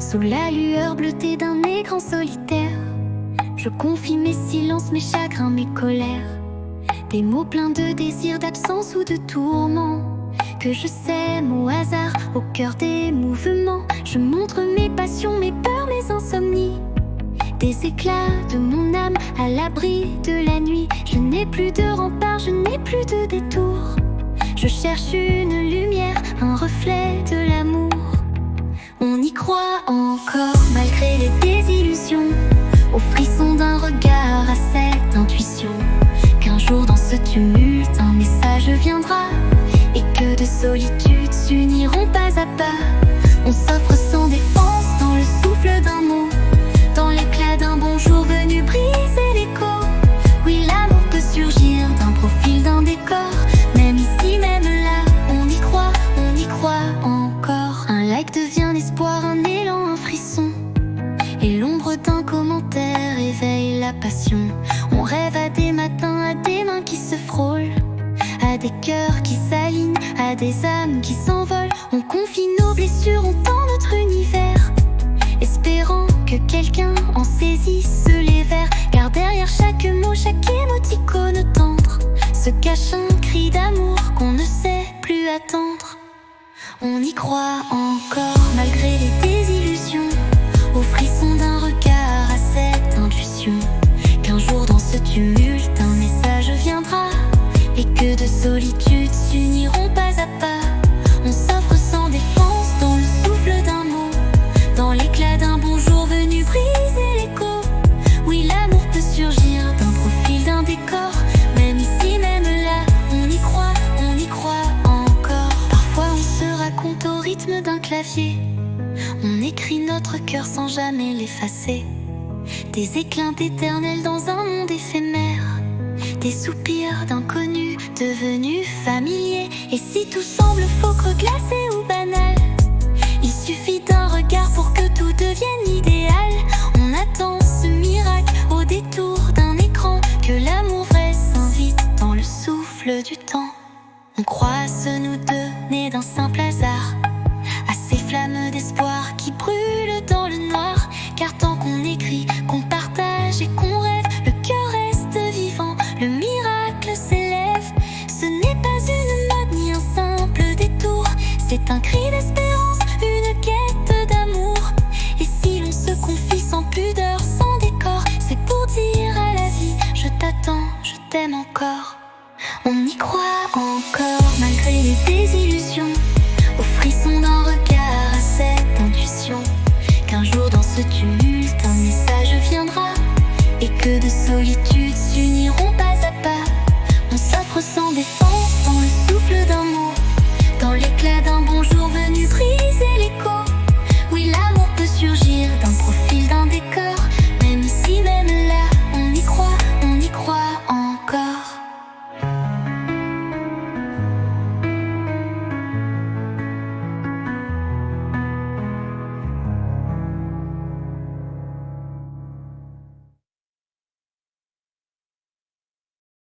Sous la lueur bleutée d'un écran solitaire, je confie mes silences, mes chagrins, mes colères. Des mots pleins de désir, d'absence ou de tourment, que je sème au hasard, au cœur des mouvements. Je montre mes passions, mes peurs, mes insomnies. Des éclats de mon âme à l'abri de la nuit. Je n'ai plus de rempart, je n'ai plus de détour. Je cherche une lumière, un reflet de l'amour. On y croit encore malgré les désillusions, au frisson d'un regard, à cette intuition qu'un jour dans ce tumulte un message viendra, et que de solitude s'uniront pas à pas. On s'offre sans défense dans le souffle d'un mot, dans l'éclat d'un bonjour venu briser l'écho. Oui, l'amour peut surgir d'un profil, d'un décor. Même ici, même là, on y croit encore. Un like devient l'espoir, un élan, un frisson, et l'ombre d'un commentaire éveille la passion. On rêve à des matins, à des mains qui se frôlent, à des cœurs qui s'alignent, à des âmes qui s'envolent. On confie nos blessures, on tend notre univers, espérant que quelqu'un en saisisse les vers. Car derrière chaque mot, chaque émoticône tendre, se cache un cri d'amour qu'on ne sait plus attendre. On y croit encore malgré les désillusions, au frisson d'un regard, à cette intuition qu'un jour dans ce tumulte un message viendra, et que de solitude s'uniront pas à pas. On s'offre sans défense dans le souffle d'un mot, dans l'éclat d'un bonjour venu briser l'écho. Oui, l'amour peut surgir d'un profil, d'un décor. Même ici, même là, on y croit encore. Parfois on se raconte au rythme d'un clavier, on écrit notre cœur sans jamais l'effacer. Des éclats éternels dans un monde éphémère, des soupirs d'inconnus devenus familiers. Et si tout semble faux, creux, glacé ou banal, il suffit d'un regard pour que tout devienne idéal. On attend ce miracle au détour d'un écran, que l'amour vrai s'invite dans le souffle du temps. On croit se nous donner d'un simple hasard, à ces flammes d'espoir qui brûlent dans le noir. Car tant qu'on écrit, qu'on partage et qu'on rêve, le cœur reste vivant, le miracle s'élève. Ce n'est pas une mode ni un simple détour, c'est un cri d'espérance, une quête d'amour. Et si l'on se confie sans pudeur, sans décor, c'est pour dire à la vie: je t'attends, je t'aime encore. On y croit encore malgré les désillusions, au frisson d'un regard, à cette intuition qu'un jour dans ce tumulte un message viendra, et que de solitude s'uniront pas à pas. On s'offre sans défense